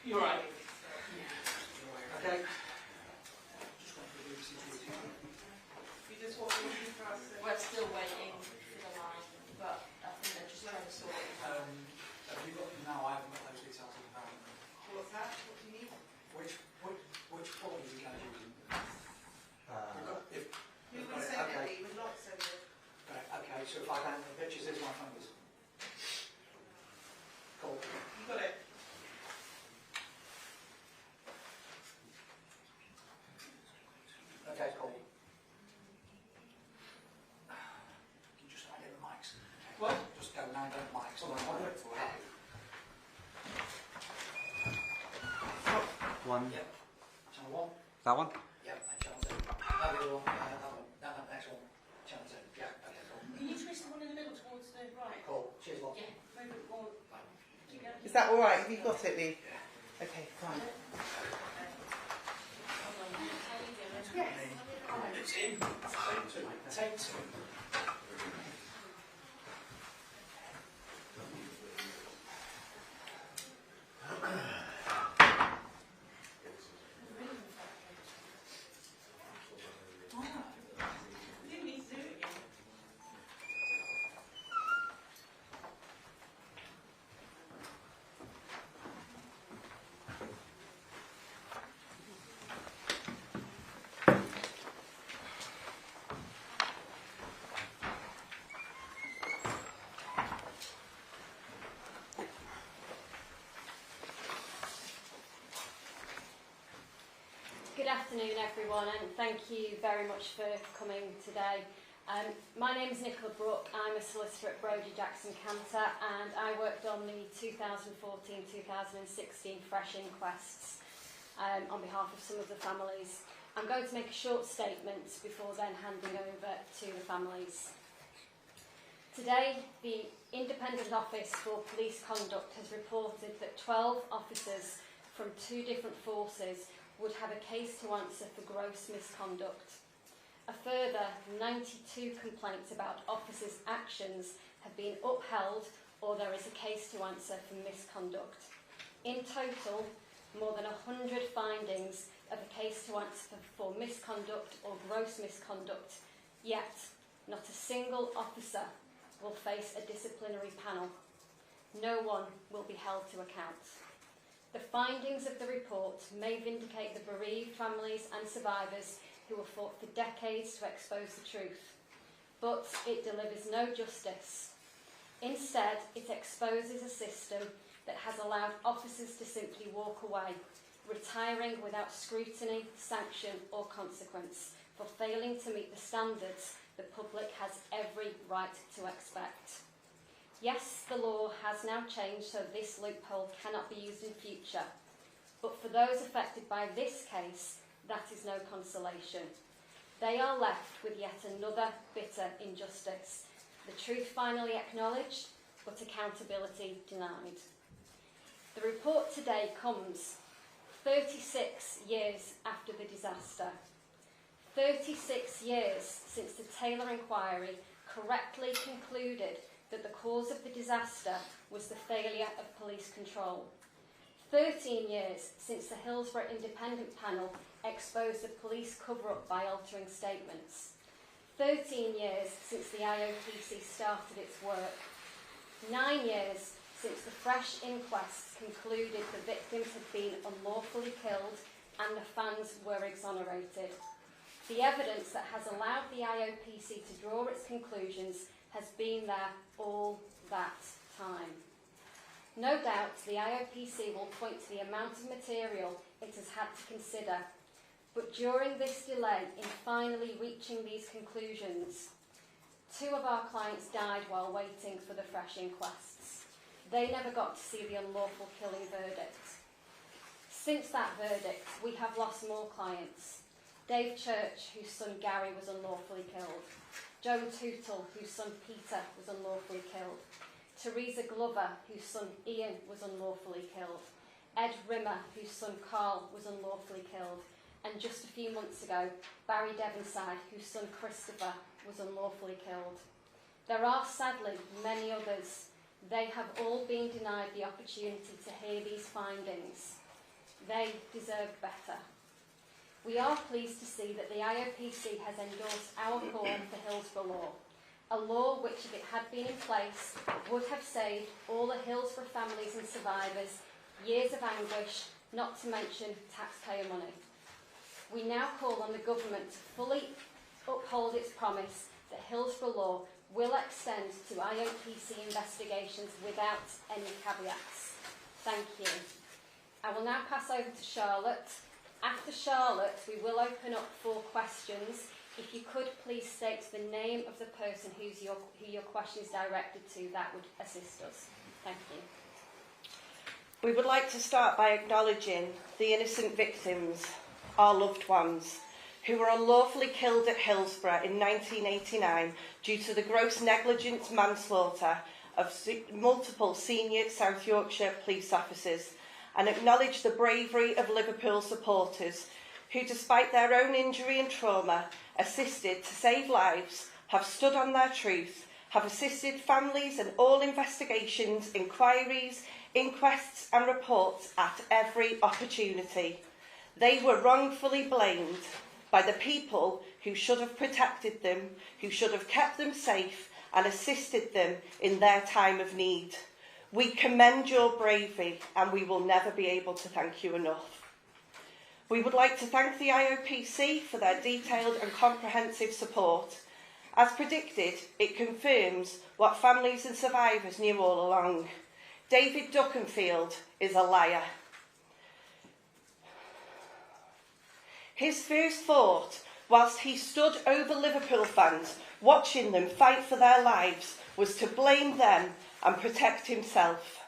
You're right. Okay. You just want to listen for us. We're still waiting for the line, but I think they're just trying to sort it out. Have you got them now? I haven't got those details in the phone. What's that? What do you need? Which property are you going to use? Who would send it? We would not send it. Right, okay, so if I don't have the pictures, here's my phone. Cool. You got it. Okay, cool. Can you just hand in the mics? What? Just go now, don't mics. One. Yep. Channel 1. That one? Yep, and channel 2. No, the other one. That one. No, next one. Channel 2. Yeah, okay, cool. Can you twist the one in the middle towards the right? Cool. Cheers, love. Yeah, move it more. Keep going. Is that all right? Have you got it, Lee? Okay, fine. It's in. Take 2. You didn't need to do it again. Good afternoon everyone, and thank you very much for coming today. My name is Nicola Brooke. I'm a solicitor at Brodie Jackson Cantor, and I worked on the 2014-2016 fresh inquests on behalf of some of the families. I'm going to make a short statement before then handing over to the families. Today, the Independent Office for Police Conduct has reported that 12 officers from 2 different forces would have a case to answer for gross misconduct. A further 92 complaints about officers' actions have been upheld, or there is a case to answer for misconduct. In total, more than 100 findings of a case to answer for misconduct or gross misconduct, yet not a single officer will face a disciplinary panel. No one will be held to account. The findings of the report may vindicate the bereaved families and survivors who have fought for decades to expose the truth, but it delivers no justice. Instead, it exposes a system that has allowed officers to simply walk away, retiring without scrutiny, sanction or consequence for failing to meet the standards the public has every right to expect. Yes, the law has now changed so this loophole cannot be used in future, but for those affected by this case, that is no consolation. They are left with yet another bitter injustice, the truth finally acknowledged, but accountability denied. The report today comes 36 years after the disaster, 36 years since the Taylor inquiry correctly concluded that the cause of the disaster was the failure of police control. 13 years since the Hillsborough Independent Panel exposed the police cover-up by altering statements. 13 years since the IOPC started its work. 9 years since the fresh inquests concluded the victims had been unlawfully killed and the fans were exonerated. The evidence that has allowed the IOPC to draw its conclusions has been there all that time. No doubt the IOPC will point to the amount of material it has had to consider, but during this delay in finally reaching these conclusions, 2 of our clients died while waiting for the fresh inquests. They never got to see the unlawful killing verdict. Since that verdict, we have lost more clients. Dave Church, whose son Gary was unlawfully killed. Joan Tootle, whose son Peter was unlawfully killed. Teresa Glover, whose son Ian was unlawfully killed. Ed Rimmer, whose son Carl was unlawfully killed. And just a few months ago, Barry Devonside, whose son Christopher was unlawfully killed. There are sadly many others. They have all been denied the opportunity to hear these findings. They deserved better. We are pleased to see that the IOPC has endorsed our call for Hillsborough law, a law which, if it had been in place, would have saved all the Hillsborough families and survivors years of anguish, not to mention taxpayer money. We now call on the government to fully uphold its promise that Hillsborough law will extend to IOPC investigations without any caveats. Thank you. I will now pass over to Charlotte. After Charlotte, we will open up for questions. If you could please state the name of the person who your question is directed to, that would assist us. Thank you. We would like to start by acknowledging the innocent victims, our loved ones, who were unlawfully killed at Hillsborough in 1989 due to the gross negligent manslaughter of multiple senior South Yorkshire police officers, and acknowledge the bravery of Liverpool supporters who, despite their own injury and trauma, assisted to save lives, have stood on their truth, have assisted families in all investigations, inquiries, inquests and reports at every opportunity. They were wrongfully blamed by the people who should have protected them, who should have kept them safe and assisted them in their time of need. We commend your bravery and we will never be able to thank you enough. We would like to thank the IOPC for their detailed and comprehensive support. As predicted, it confirms what families and survivors knew all along. David Duckenfield is a liar. His first thought, whilst he stood over Liverpool fans, watching them fight for their lives, was to blame them and protect himself.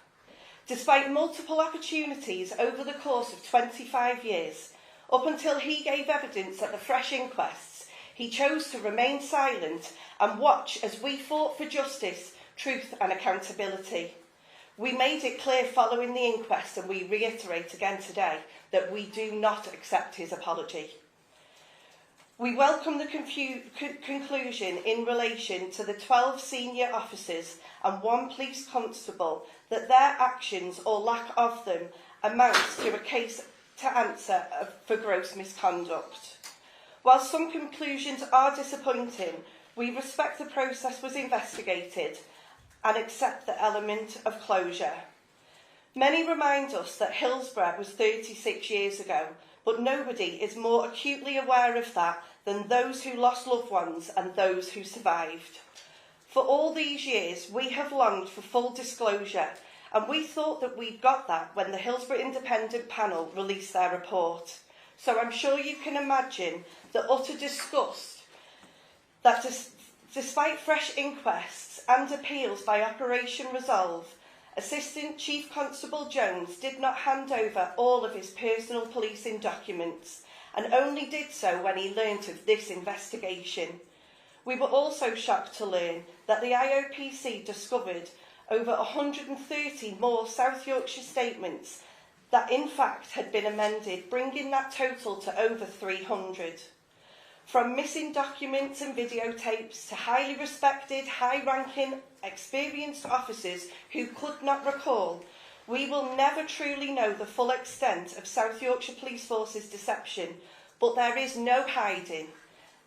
Despite multiple opportunities over the course of 25 years, up until he gave evidence at the fresh inquests, he chose to remain silent and watch as we fought for justice, truth and accountability. We made it clear following the inquest, and we reiterate again today, that we do not accept his apology. We welcome the conclusion in relation to the 12 senior officers and 1 police constable that their actions or lack of them amounts to a case to answer for gross misconduct. While some conclusions are disappointing, we respect the process was investigated and accept the element of closure. Many remind us that Hillsborough was 36 years ago, but nobody is more acutely aware of that than those who lost loved ones and those who survived. For all these years, we have longed for full disclosure, and we thought that we'd got that when the Hillsborough Independent Panel released their report. So I'm sure you can imagine the utter disgust that despite fresh inquests and appeals by Operation Resolve, Assistant Chief Constable Jones did not hand over all of his personal policing documents, and only did so when he learnt of this investigation. We were also shocked to learn that the IOPC discovered over 130 more South Yorkshire statements that in fact had been amended, bringing that total to over 300. From missing documents and videotapes to highly respected, high-ranking, experienced officers who could not recall, we will never truly know the full extent of South Yorkshire Police Force's deception, but there is no hiding,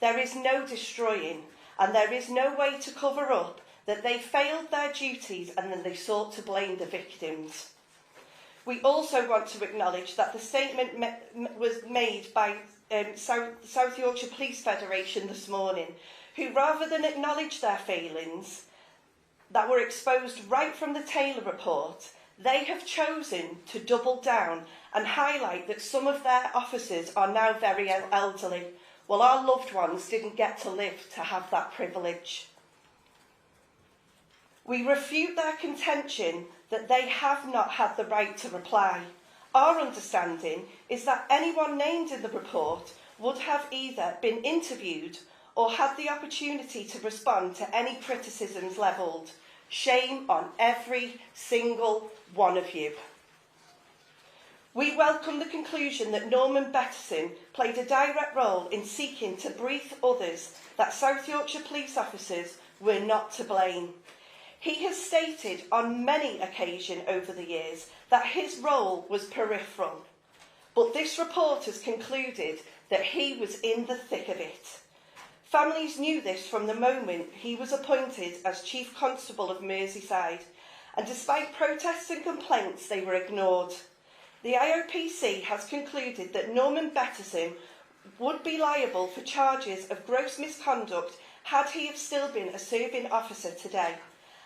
there is no destroying, and there is no way to cover up that they failed their duties and then they sought to blame the victims. We also want to acknowledge that the statement was made by South Yorkshire Police Federation this morning, who, rather than acknowledge their failings that were exposed right from the Taylor report, they have chosen to double down and highlight that some of their officers are now very elderly, while our loved ones didn't get to live to have that privilege. We refute their contention that they have not had the right to reply. Our understanding is that anyone named in the report would have either been interviewed or had the opportunity to respond to any criticisms levelled. Shame on every single one of you. We welcome the conclusion that Norman Bettison played a direct role in seeking to brief others that South Yorkshire police officers were not to blame. He has stated on many occasions over the years that his role was peripheral. but this report has concluded that he was in the thick of it. Families knew this from the moment he was appointed as Chief Constable of Merseyside, and despite protests and complaints, they were ignored. The IOPC has concluded that Norman Betterson would be liable for charges of gross misconduct had he have still been a serving officer today.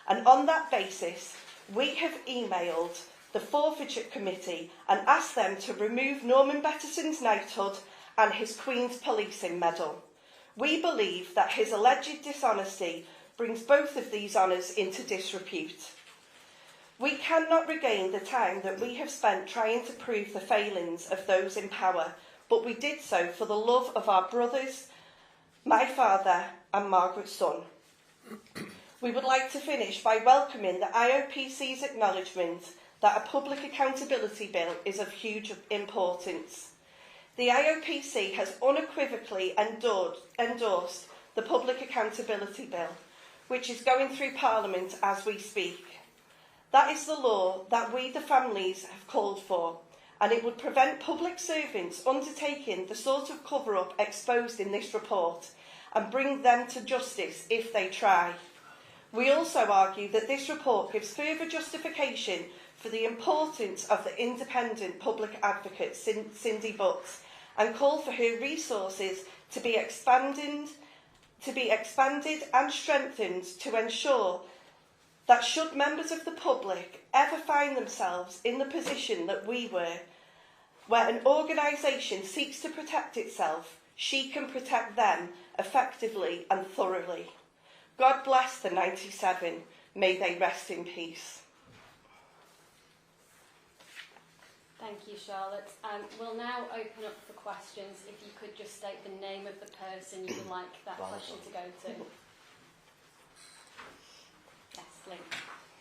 And on that basis, we have emailed the Forfeiture Committee and asked them to remove Norman Betterson's knighthood and his Queen's Policing Medal. We believe that his alleged dishonesty brings both of these honours into disrepute. We cannot regain the time that we have spent trying to prove the failings of those in power, but we did so for the love of our brothers, my father and Margaret's son. We would like to finish by welcoming the IOPC's acknowledgement that a public accountability bill is of huge importance. The IOPC has unequivocally endorsed the public accountability bill, which is going through Parliament as we speak. That is the law that we, the families, have called for, and it would prevent public servants undertaking the sort of cover-up exposed in this report and bring them to justice if they try. We also argue that this report gives further justification for the importance of the independent public advocate Cindy Butts and call for her resources to be expanded and strengthened to ensure that should members of the public ever find themselves in the position that we were, where an organisation seeks to protect itself, she can protect them effectively and thoroughly. God bless the 97. May they rest in peace. Thank you, Charlotte. We'll now open up for questions. If you could just state the name of the person you would like that question to go to. Yes, Lynn.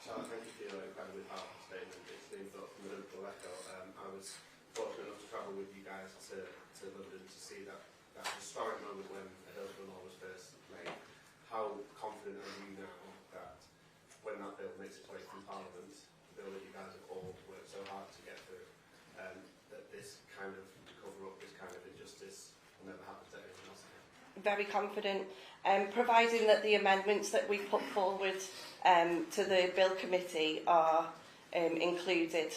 Charlotte, thank you for your incredibly powerful statement. It's been thought from the Liverpool Echo. I was fortunate enough to travel with you guys to London to see that historic moment when the Hillsborough law was first made. How confident are you now that when that bill makes its way through Parliament, the bill that you guys have all worked so hard to get through, that this kind of cover-up, this kind of injustice will never happen to anyone else again? Very confident, providing that the amendments that we put forward to the Bill Committee are included.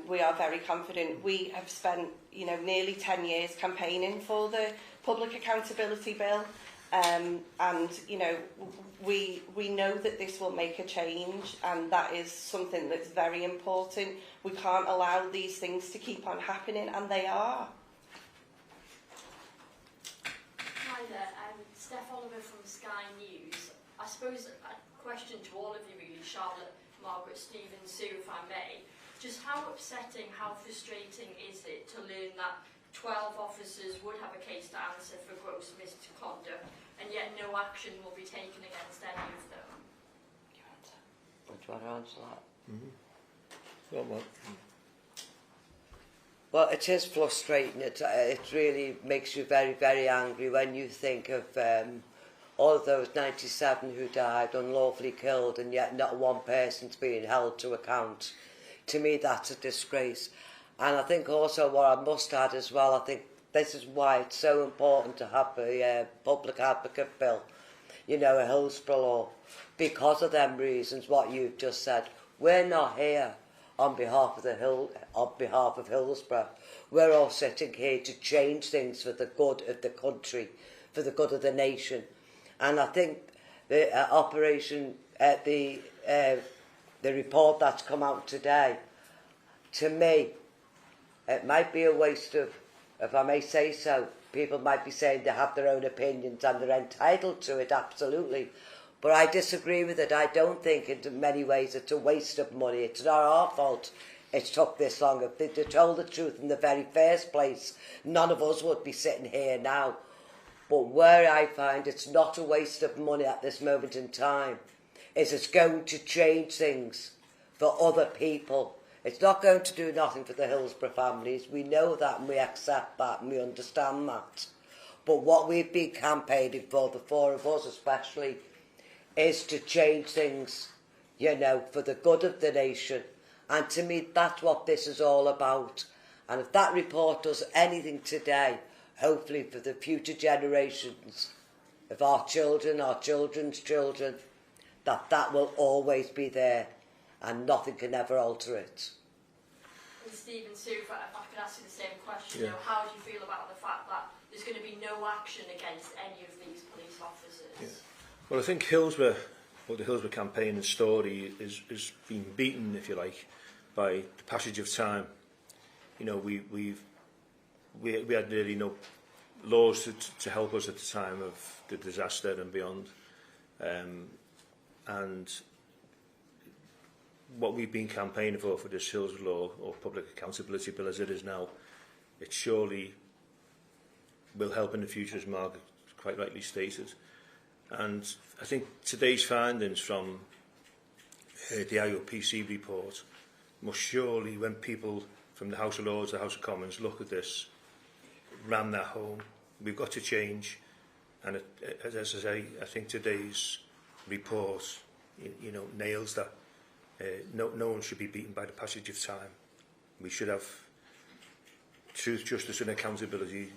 We are very confident. We have spent, nearly 10 years campaigning for the Public Accountability Bill, and we know that this will make a change, and that is something that's very important. We can't allow these things to keep on happening, and they are. Hi there, Steph Oliver from Sky News. I suppose a question to all of you really, Charlotte, Margaret, Steve and Sue, if I may. Just how upsetting, how frustrating is it to learn that 12 officers would have a case to answer for gross misconduct, and yet no action will be taken against any of them? Would you want to answer that? Well, it is frustrating. It really makes you very, very angry when you think of all of those 97 who died unlawfully killed, and yet not one person's being held to account. To me, that's a disgrace. And I think also what I must add as well, I think this is why it's so important to have a public advocate bill, a Hillsborough law, because of them reasons, what you've just said. We're not here on behalf of Hillsborough. We're all sitting here to change things for the good of the country, for the good of the nation. And I think the the report that's come out today, to me, it might be a waste of, if I may say so, people might be saying they have their own opinions and they're entitled to it, absolutely. But I disagree with it. I don't think in many ways it's a waste of money. It's not our fault it took this long. If they told the truth in the very first place, none of us would be sitting here now. But where I find it's not a waste of money at this moment in time is it's going to change things for other people. It's not going to do nothing for the Hillsborough families. We know that and we accept that and we understand that. But what we've been campaigning for, the four of us especially, is to change things, for the good of the nation. And to me, that's what this is all about. And if that report does anything today, hopefully for the future generations of our children, our children's children, that will always be there and nothing can ever alter it. And Steve and Sue, if I could ask you the same question, Yeah. you know, how do you feel about the fact that there's going to be no action against any of these police officers? Yeah. Well, I think Hillsborough, or the Hillsborough campaign and story is been beaten, if you like, by the passage of time. You know, we had nearly no laws to help us at the time of the disaster and beyond. And what we've been campaigning for this Hillsborough law, or public accountability bill as it is now, it surely will help in the future, as Margaret quite rightly stated. And I think today's findings from the IOPC report must surely, when people from the House of Lords, the House of Commons, look at this, ram that home. We've got to change. And as I say, I think today's report, you know, nails that. No one should be beaten by the passage of time. We should have truth, justice and accountability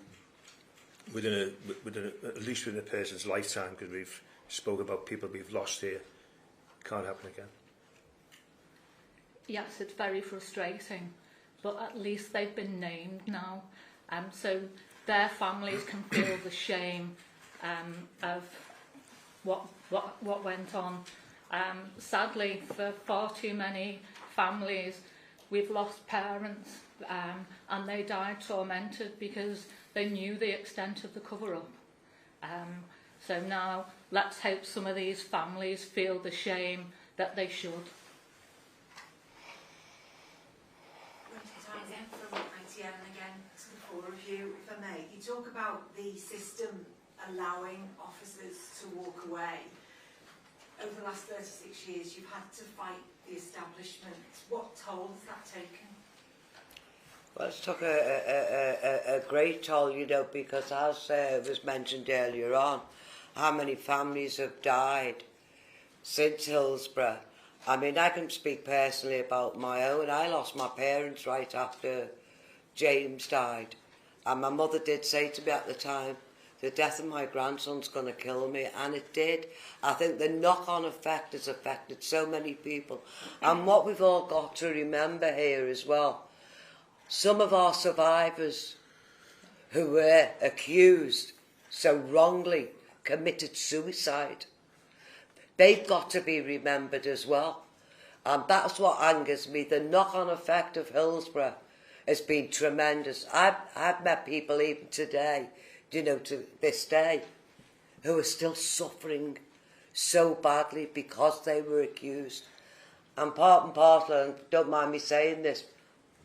within at least within a person's lifetime, because we've spoke about people we've lost here. Can't happen again. Yes, it's very frustrating, but at least they've been named now, so their families can feel the shame of what went on. Sadly, for far too many families, we've lost parents, and they died tormented because they knew the extent of the cover-up. So now, let's hope some of these families feel the shame that they should. From ITM again to the four of you, if I may. You talk about the system allowing officers to walk away. Over the last 36 years, you've had to fight the establishment. What toll has that taken? Well, it's took a great toll, you know, because as was mentioned earlier on, how many families have died since Hillsborough. I mean, I can speak personally about my own. I lost my parents right after James died. And my mother did say to me at the time, the death of my grandson's going to kill me. And it did. I think the knock-on effect has affected so many people. And what we've all got to remember here as well, some of our survivors who were accused so wrongly committed suicide. They've got to be remembered as well. And that's what angers me. The knock-on effect of Hillsborough has been tremendous. I've met people even today, you know, to this day, who are still suffering so badly because they were accused. And part and parcel, and don't mind me saying this,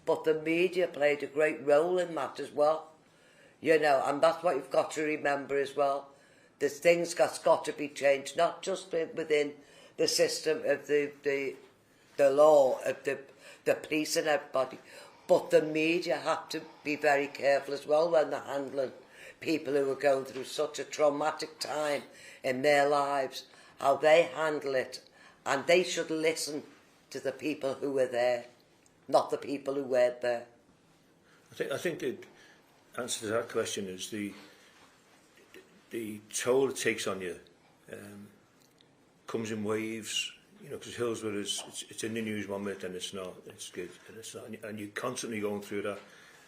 but the media played a great role in that as well. You know, and that's what you've got to remember as well. There's things that's got to be changed, not just within the system of the law, of the police and everybody, but the media have to be very careful as well when they're handling people who are going through such a traumatic time in their lives, how they handle it. And they should listen to the people who were there, not the people who weren't there. I think the answer to that question is the toll it takes on you comes in waves, you know, because Hillsborough it's in the news 1 minute and it's not, it's good, and it's not, and you're constantly going through that.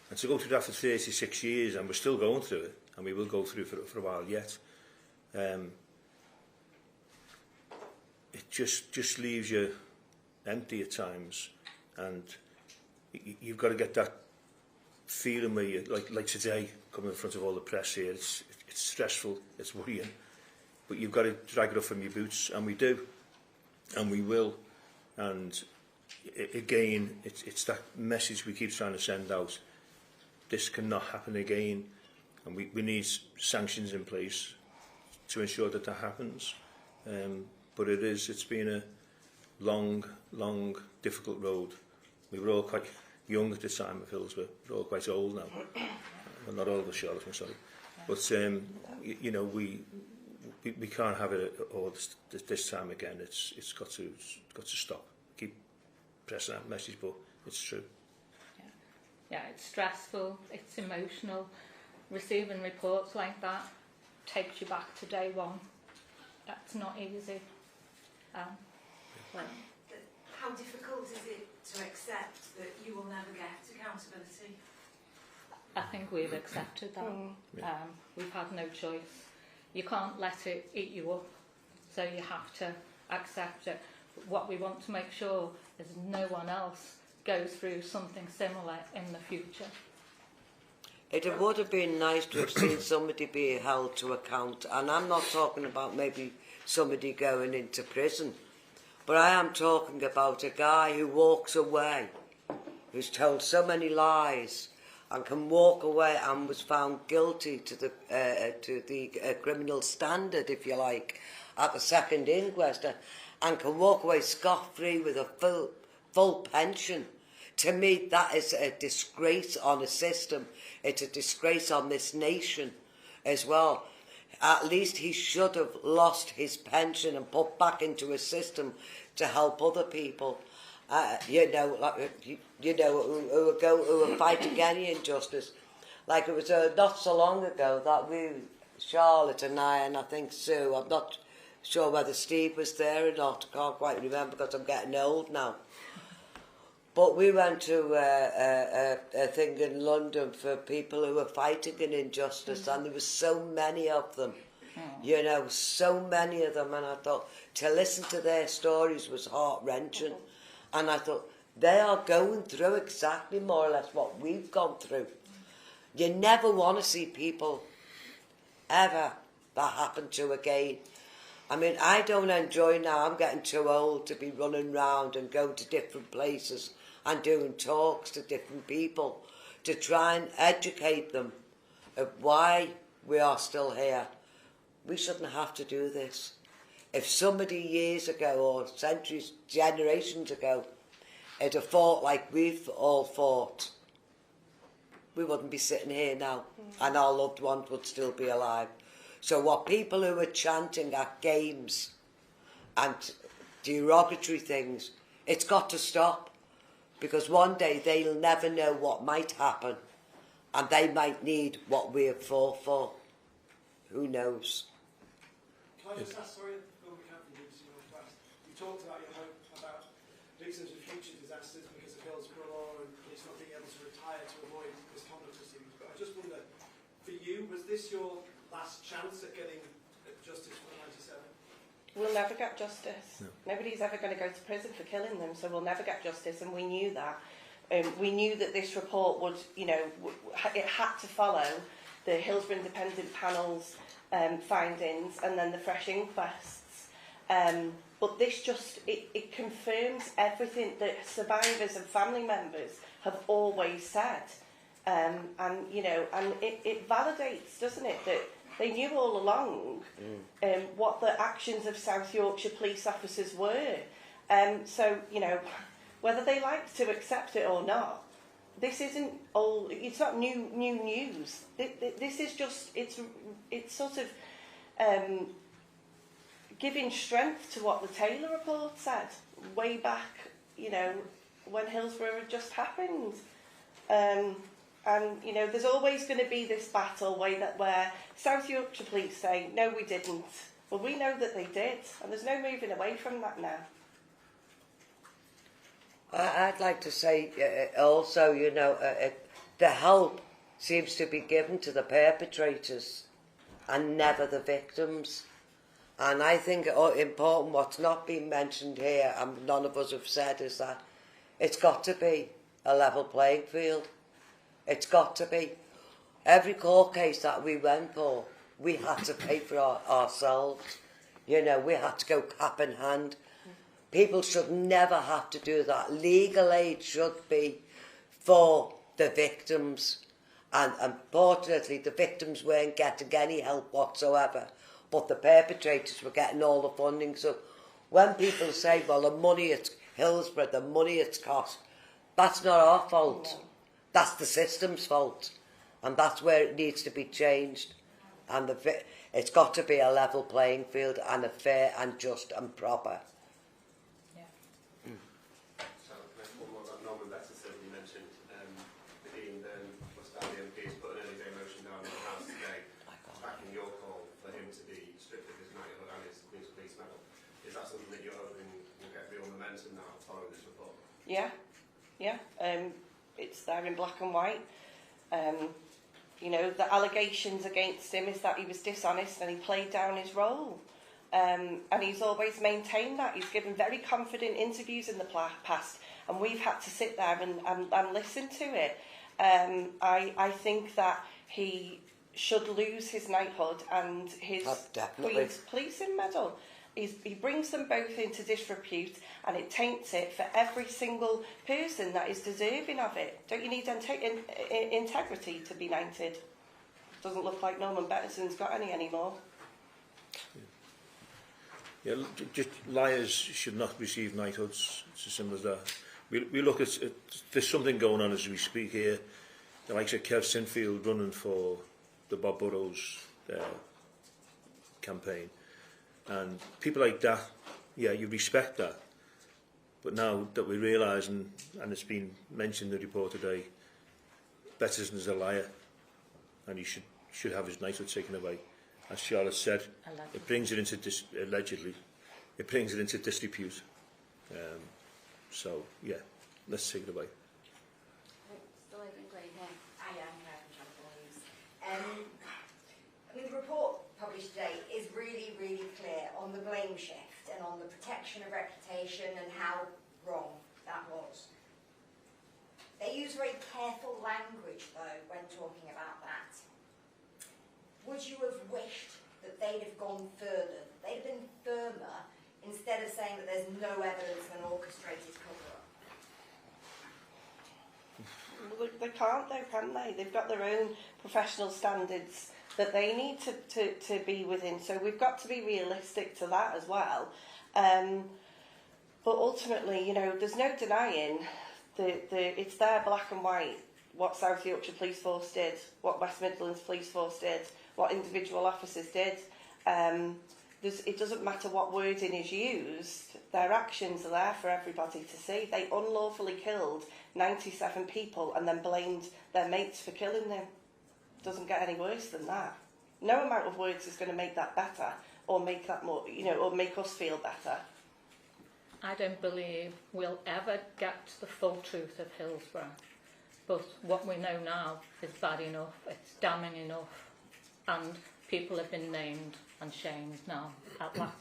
And to go through that for 36 years, and we're still going through it, and we will go through for a while yet, it just leaves you empty at times, and you've got to get that feeling where you, like today, coming in front of all the press here, it's stressful, it's worrying, but you've got to drag it up from your boots, and we do, and we will. And again, it's that message we keep trying to send out. This cannot happen again, and we need sanctions in place to ensure that happens. But it's been a long, difficult road. We were all quite young at the time of Hillsborough. We're all quite old now. Well, not all of us, Charlotte, I'm sorry. But you know, we can't have it all this time again. It's got to stop. Keep pressing that message, but it's true. Yeah, it's stressful, it's emotional. Receiving reports like that takes you back to day one. That's not easy. Well, How difficult is it to accept that you will never get accountability? I think we've accepted that. We've had no choice. You can't let it eat you up, so you have to accept it. But what we want to make sure is no one else goes through something similar in the future. It would have been nice to have seen somebody be held to account, and I'm not talking about maybe somebody going into prison, but I am talking about a guy who walks away, who's told so many lies, and can walk away and was found guilty to the criminal standard, if you like, at the second inquest, and can walk away scot-free with a full pension. To me, that is a disgrace on a system. It's a disgrace on this nation as well. At least he should have lost his pension and put back into a system to help other people. Who are fighting any injustice. Like it was not so long ago that we, Charlotte and I think Sue, I'm not sure whether Steve was there or not, I can't quite remember because I'm getting old now. But we went to a thing in London for people who were fighting an injustice, and there were so many of them, so many of them, and I thought to listen to their stories was heart-wrenching, and I thought they are going through exactly more or less what we've gone through. You never want to see people ever that happen to again. I mean, I don't enjoy now, I'm getting too old to be running round and going to different places and doing talks to different people to try and educate them of why we are still here. We shouldn't have to do this. If somebody years ago or centuries, generations ago, had have fought like we've all fought, we wouldn't be sitting here now, and our loved ones would still be alive. So what people who are chanting at games and derogatory things, it's got to stop, because one day they'll never know what might happen, and they might need what we have fought for. Who knows? Can I just ask, sorry, before we can't do this, you talked about your hope about victims of future disasters because of Hillsborough law and police not being able to retire to avoid misconduct proceedings. But I just wonder, for you, was this your last chance at getting justice for the 97? We'll never get justice. No. Nobody's ever going to go to prison for killing them, so we'll never get justice, and we knew that. We knew that this report would, it had to follow the Hillsborough Independent Panel's findings and then the fresh inquests. But this just, it confirms everything that survivors and family members have always said. And it validates, doesn't it, that they knew all along what the actions of South Yorkshire police officers were. So, whether they like to accept it or not, this isn't old, it's not new news. This is just, it's sort of giving strength to what the Taylor report said way back, when Hillsborough had just happened. And, there's always going to be this battle where South Yorkshire police say, no, we didn't. Well, we know that they did, and there's no moving away from that now. I'd like to say also, the help seems to be given to the perpetrators and never the victims. And I think important, what's not been mentioned here, and none of us have said, is that it's got to be a level playing field. It's got to be. Every court case that we went for, we had to pay for ourselves. We had to go cap in hand. People should never have to do that. Legal aid should be for the victims. And unfortunately, the victims weren't getting any help whatsoever. But the perpetrators were getting all the funding. So when people say, well, the money at Hillsborough, the money it's cost, that's not our fault. No. That's the system's fault. And that's where it needs to be changed. And it's got to be a level playing field and a fair and just and proper. So, one more about Norman Better, you mentioned the It's there in black and white. You know, the allegations against him is that he was dishonest and he played down his role. And he's always maintained that. He's given very confident interviews in the past, and we've had to sit there and listen to it. I think that he should lose his knighthood and his Queen's Policing Medal. He brings them both into disrepute, and it taints it for every single person that is deserving of it. Don't you need integrity to be knighted? Doesn't look like Norman Betterson's got any anymore. Yeah, just liars should not receive knighthoods. It's as simple as that. We look at there's something going on as we speak here. The likes of Kev Sinfield running for the Bob Burrows campaign, and people like that. Yeah, you respect that. But now that we realise, and it's been mentioned in the report today, Betterson's a liar, and he should have his knighthood taken away. As Charlotte said, allegedly. It brings it into allegedly, it brings it into disrepute. So yeah, let's take it away. Still over in green here. I am Channel 4 News. I mean, the report published today is really, really clear on the blame shift and on the protection of reputation and how wrong that was. They use very careful language, though, when talking about that. Would you have wished that they'd have gone further, that they'd have been firmer, instead of saying that there's no evidence of an orchestrated cover-up? Well, they can't though, can they? They've got their own professional standards that they need to be within, so we've got to be realistic to that as well. But ultimately, you know, there's no denying it's there black and white what South Yorkshire Police Force did, what West Midlands Police Force did, what individual officers did. It doesn't matter what wording is used, their actions are there for everybody to see. They unlawfully killed 97 people and then blamed their mates for killing them. Doesn't get any worse than that. No amount of words is going to make that better, or make that more, you know, or make us feel better. I don't believe we'll ever get the full truth of Hillsborough. But what we know now is bad enough, it's damning enough, and people have been named and shamed now, at last.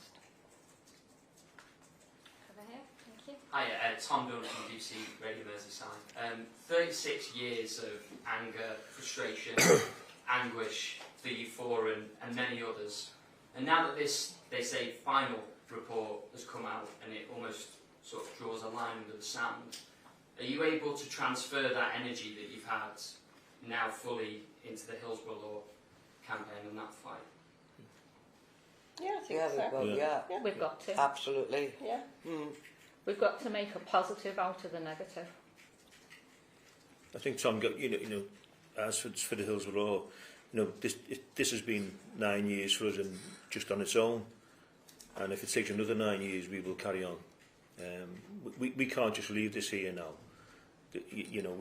Over here, thank you. Hi, Tom Dillon from BBC Radio Merseyside. 36 years of anger, frustration, anguish for you four and many others. And now that this, they say, final report has come out and it almost sort of draws a line under the sand, are you able to transfer that energy that you've had now fully into the Hillsborough Law campaign and that fight? Yeah, I think so. Well, yeah. We've got to. Absolutely. Yeah. We've got to make a positive out of the negative. I think Tom got you know as for the Hillsborough Law, you know this has been 9 years for us and just on its own, and if it takes another 9 years, we will carry on. We can't just leave this here now. You know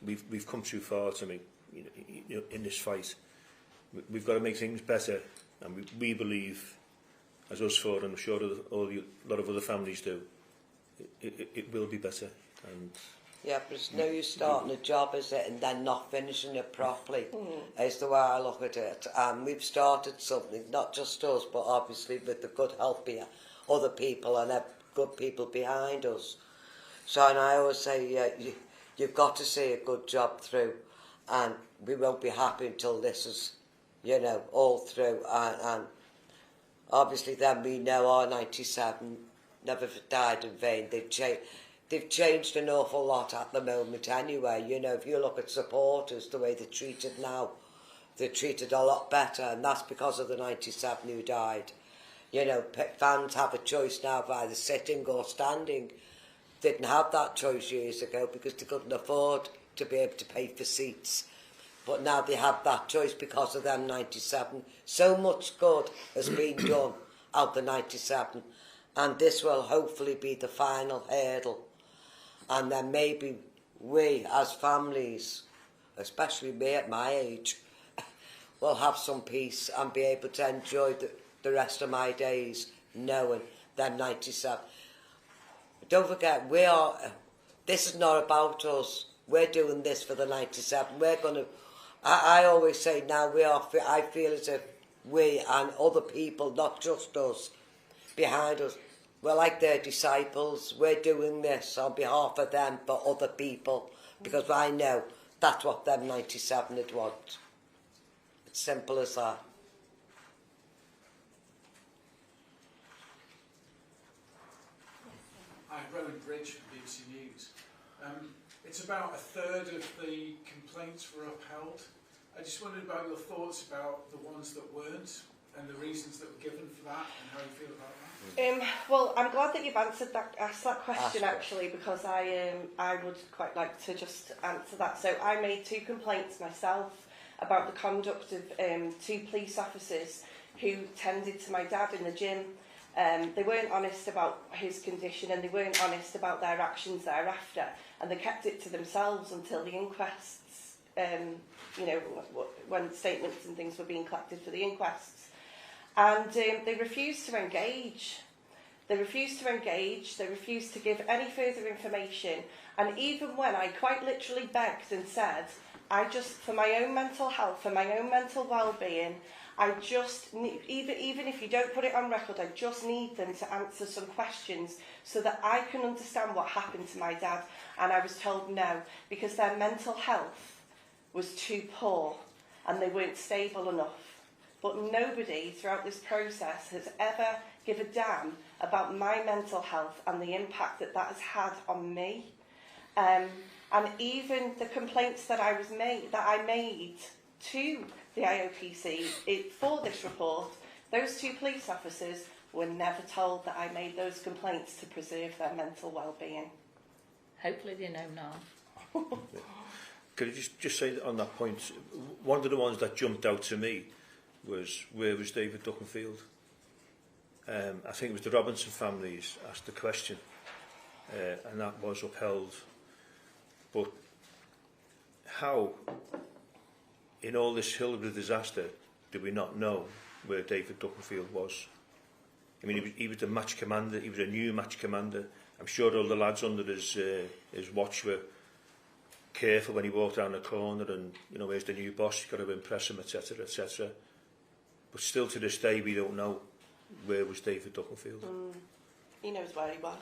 we've come too far to make you know in this fight. We've got to make things better, and we believe, as us four, and I'm sure a lot of other families do, it will be better. And yeah, but it's no use starting a job, is it, and then not finishing it properly, is the way I look at it. And we've started something, not just us, but obviously with the good help of other people and good people behind us. So, and I always say, you've got to see a good job through, and we won't be happy until this is, you know, all through. And obviously then we know our 97 never died in vain. They've changed an awful lot at the moment anyway. You know, if you look at supporters, the way they're treated now, they're treated a lot better, and that's because of the 97 who died. You know, fans have a choice now of either sitting or standing. Didn't have that choice years ago because they couldn't afford to be able to pay for seats. But now they have that choice because of them 97. So much good has been done out the 97. And this will hopefully be the final hurdle. And then maybe we as families, especially me at my age, will have some peace and be able to enjoy the rest of my days knowing them 97. Don't forget, this is not about us. We're doing this for the 97. We're going to... I always say now I feel as if we and other people, not just us, behind us, we're like their disciples. We're doing this on behalf of them for other people, because I know that's what them 97 would want. It's simple as that. Hi, Rowan Bridge from BBC News. It's about a third of the complaints were upheld. I just wondered about your thoughts about the ones that weren't and the reasons that were given for that and how you feel about that. Well, I'm glad that you've asked that question actually, because I would quite like to just answer that. So I made 2 complaints myself about the conduct of 2 police officers who tended to my dad in the gym. They weren't honest about his condition, and they weren't honest about their actions thereafter, and they kept it to themselves until the inquests, you know, when statements and things were being collected for the inquests. And they refused to engage. They refused to engage, they refused to give any further information, and even when I quite literally begged and said, I just, for my own mental health, for my own mental well-being, I just need, even if you don't put it on record, I just need them to answer some questions so that I can understand what happened to my dad. And I was told no, because their mental health was too poor and they weren't stable enough. But nobody throughout this process has ever given a damn about my mental health and the impact that that has had on me. And even the complaints that I made to the IOPC for this report, those 2 police officers were never told that I made those complaints to preserve their mental well-being. Hopefully they know now. Could you just say on that point, one of the ones that jumped out to me was, where was David Duckenfield? I think it was the Robinson families asked the question, and that was upheld. But how, in all this Hillsborough disaster, did we not know where David Duckenfield was? I mean, he was the match commander, he was a new match commander. I'm sure all the lads under his watch were careful when he walked down the corner and, you know, where's the new boss, you've got to impress him, etc, etc. But still to this day, we don't know where was David Duckenfield. He knows where he was.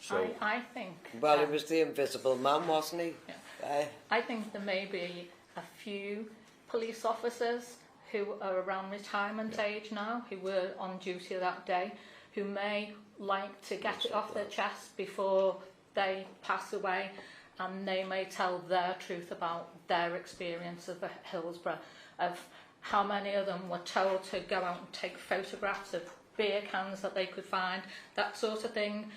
So, I think... Well, he was the invisible man, wasn't he? Yeah. I think there may be a few police officers who are around retirement age now, who were on duty that day, who may like to get it off their chest before they pass away, and they may tell their truth about their experience of Hillsborough, of how many of them were told to go out and take photographs of beer cans that they could find, that sort of thing.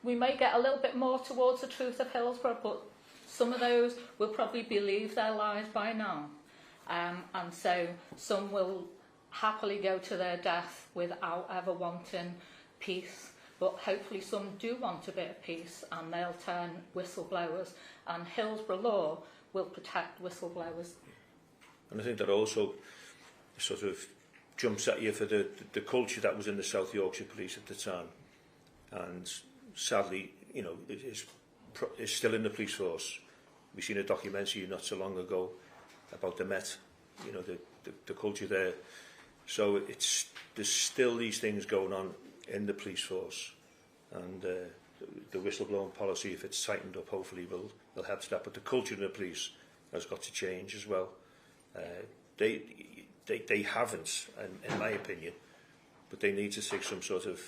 We may get a little bit more towards the truth of Hillsborough, but some of those will probably believe their lies by now. And so some will happily go to their death without ever wanting peace. But hopefully some do want a bit of peace, and they'll turn whistleblowers, and Hillsborough law will protect whistleblowers. And I think that also sort of jumps at you for the culture that was in the South Yorkshire Police at the time. And sadly, you know, it's still in the police force. We've seen a documentary not so long ago about the Met, you know, the culture there. So there's still these things going on in the police force, and the whistleblowing policy, if it's tightened up, hopefully will help to that. But the culture in the police has got to change as well. They haven't, in my opinion, but they need to take some sort of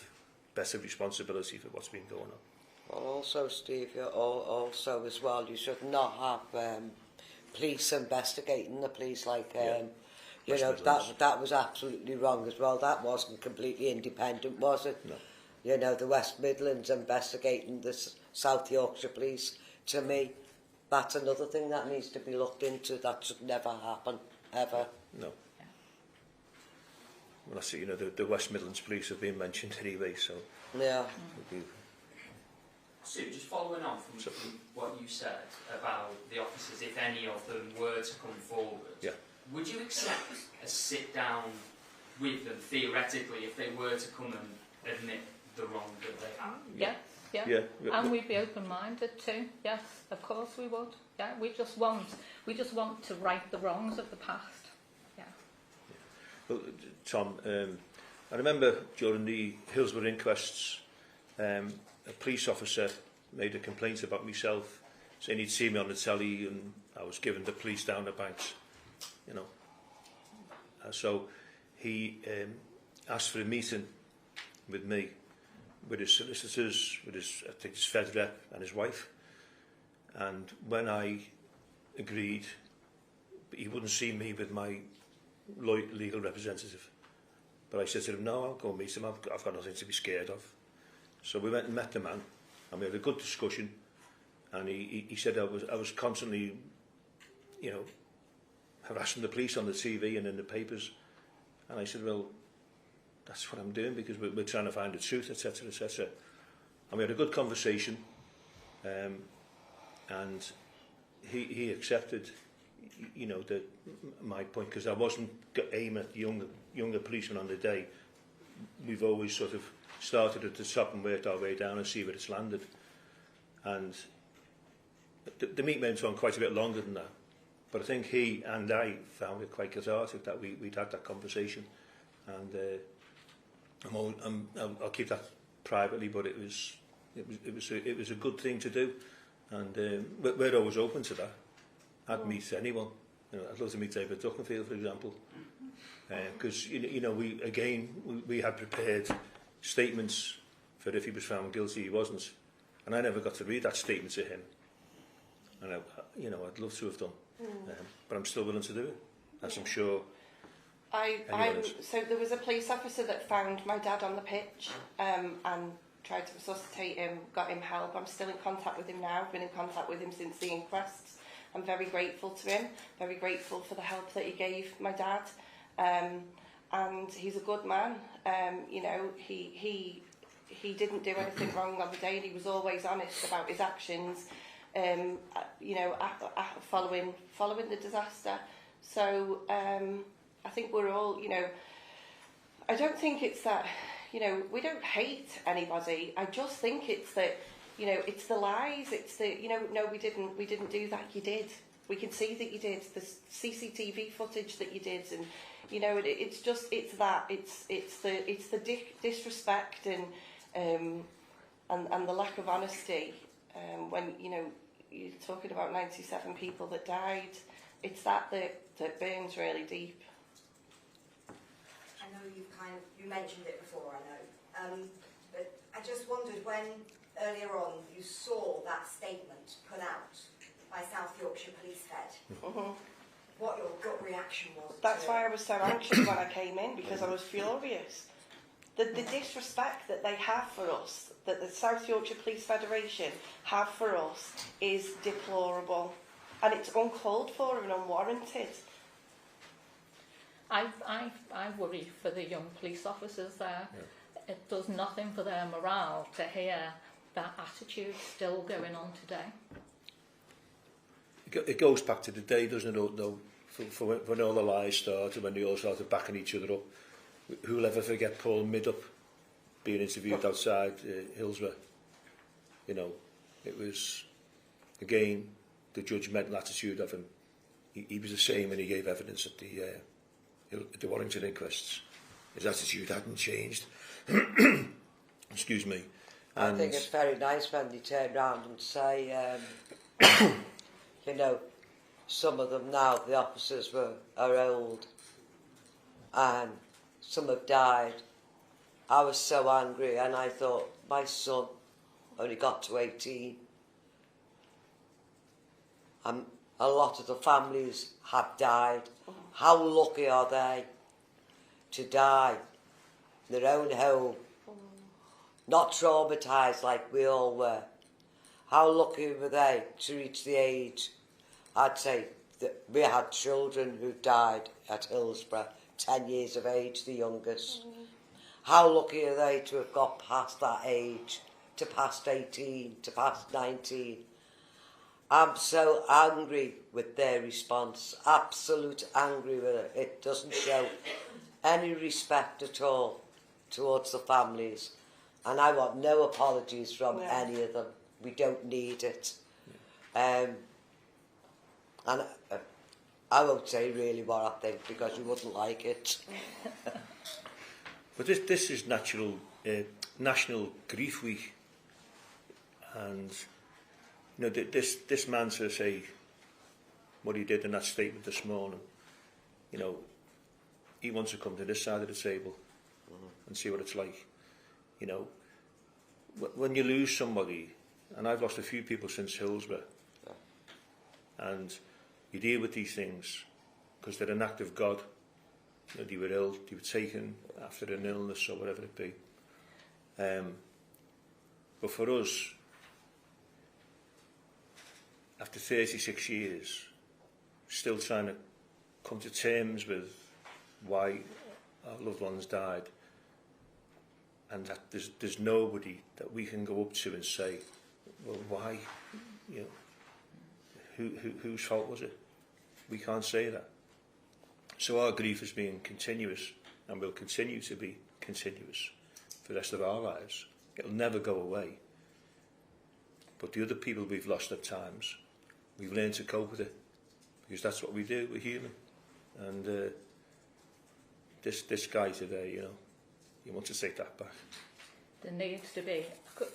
better responsibility for what's been going on. Well, also, Steve, also as well, you should not have police investigating the police like. You know, that was absolutely wrong as well. That wasn't completely independent, was it? No. You know, the West Midlands investigating the South Yorkshire Police, to me, that's another thing that needs to be looked into. That should never happen, ever. No. Yeah. Well, that's it, you know, the West Midlands Police have been mentioned anyway, so... Yeah. Sue, just following on from what you said about the officers, if any of them were to come forward, would you accept a sit down with them, theoretically, if they were to come and admit the wrong that they have? Yeah. Yeah. Yeah. And we'd be open-minded too. Yes, of course we would. Yeah, we just want to right the wrongs of the past. Yeah. Well, Tom, I remember during the Hillsborough inquests, a police officer made a complaint about myself, saying he'd seen me on the telly and I was giving the police down the banks, you know. So he asked for a meeting with me, with his solicitors, with his, I think his Fed rep and his wife. And when I agreed, he wouldn't see me with my legal representative. But I said to him, no, I'll go and meet him. I've got nothing to be scared of. So we went and met the man, and we had a good discussion. And he said I was constantly, you know, harassing the police on the TV and in the papers. And I said, well, that's what I'm doing because we're trying to find the truth, etc., etc. And we had a good conversation. And he accepted, you know, my point, because I wasn't aiming at younger policemen on the day. We've always sort of started at the top and worked our way down and see where it's landed. And the meeting went on quite a bit longer than that. But I think he and I found it quite cathartic that we'd had that conversation. And I'll keep that privately, but it was a good thing to do. And we're always open to that. I'd meet anyone. You know, I'd love to meet David Duckenfield, for example, because you know we had prepared statements for if he was found guilty, he wasn't, and I never got to read that statement to him. And I'd love to have done, but I'm still willing to do it, as I'm sure. So there was a police officer that found my dad on the pitch and tried to resuscitate him, got him help. I'm still in contact with him now. I've been in contact with him since the inquests. I'm very grateful to him, very grateful for the help that he gave my dad. And he's a good man. You know, he didn't do anything wrong on the day, and he was always honest about his actions, you know, following the disaster. So I think we're all, you know, I don't think it's that, you know, we don't hate anybody. I just think it's that, you know, it's the lies, it's the, you know, no, we didn't do that. You did. We can see that you did. The CCTV footage that you did, and you know, it's the disrespect and the lack of honesty. When you know you're talking about 97 people that died, it's that burns really deep. I know you mentioned it before, I know, but I just wondered when earlier on you saw that statement put out by South Yorkshire Police Fed, what your gut reaction was. That's why I was so anxious when I came in, because I was furious. The disrespect that they have for us, that the South Yorkshire Police Federation have for us, is deplorable, and it's uncalled for and unwarranted. I worry for the young police officers there. Yeah. It does nothing for their morale to hear that attitude still going on today. It goes back to the day, doesn't it, though, for when all the lies started, when they all started backing each other up. Who'll ever forget Paul Middup being interviewed outside Hillsborough? You know, it was, again, the judgmental attitude of him. He was the same when he gave evidence at the Warrington inquests. His attitude hadn't changed. Excuse me. And I think it's very nice when they turn round and say, you know, some of them now, the officers are old and some have died. I was so angry, and I thought, my son only got to 18. A lot of the families have died. How lucky are they to die in their own home, not traumatised like we all were? How lucky were they to reach the age? I'd say that we had children who died at Hillsborough, 10 years of age, the youngest. How lucky are they to have got past that age, to past 18, to past 19? I'm so angry with their response, absolute angry with it. It doesn't show any respect at all towards the families. And I want no apologies from any of them. We don't need it. And I won't say really what I think because you wouldn't like it. But this is National Grief Week, and you know this man to say what he did in that statement this morning. You know, he wants to come to this side of the table and see what it's like. You know, when you lose somebody, and I've lost a few people since Hillsborough, and you deal with these things because they're an act of God. You know, they were ill, they were taken after an illness or whatever it be. But for us, after 36 years, still trying to come to terms with why our loved ones died, and that there's nobody that we can go up to and say, well, why? You know, whose fault was it? We can't say that. So our grief has been continuous and will continue to be continuous for the rest of our lives. It'll never go away. But the other people we've lost at times, we've learned to cope with it because that's what we do. We're human. And this guy today, you know, he wants to take that back. There needs to be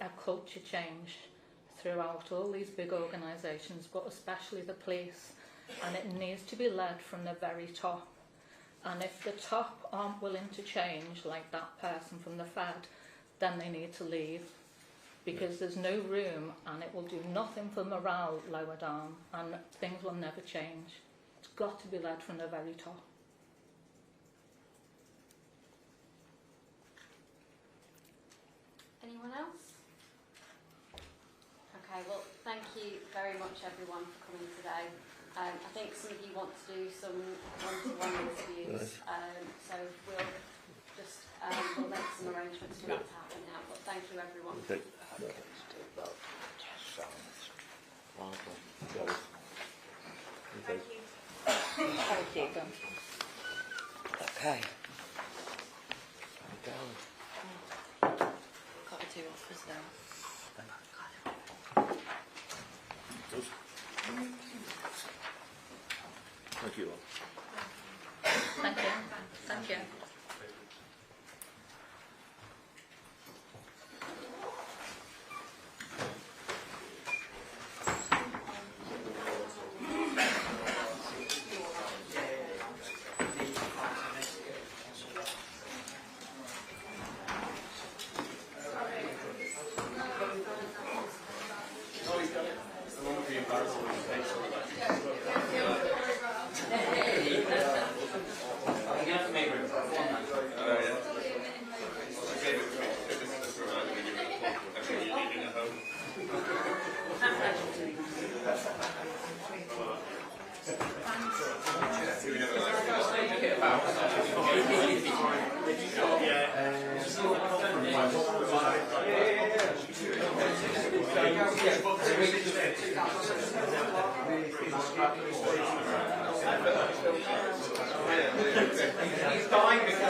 a culture change throughout all these big organisations, but especially the police. And it needs to be led from the very top. And if the top aren't willing to change, like that person from the Fed, then they need to leave. Because there's no room, and it will do nothing for morale lower down, and things will never change. It's got to be led from the very top. Anyone else? Okay, well, thank you very much everyone for coming today. I think some of you want to do some one-to-one interviews, so we'll just we'll make some arrangements for that to happen now. But thank you everyone. Okay. Thank you. Thank you. Okay. Got to do offers now. Thank you all. Thank you. Thank you. He's dying before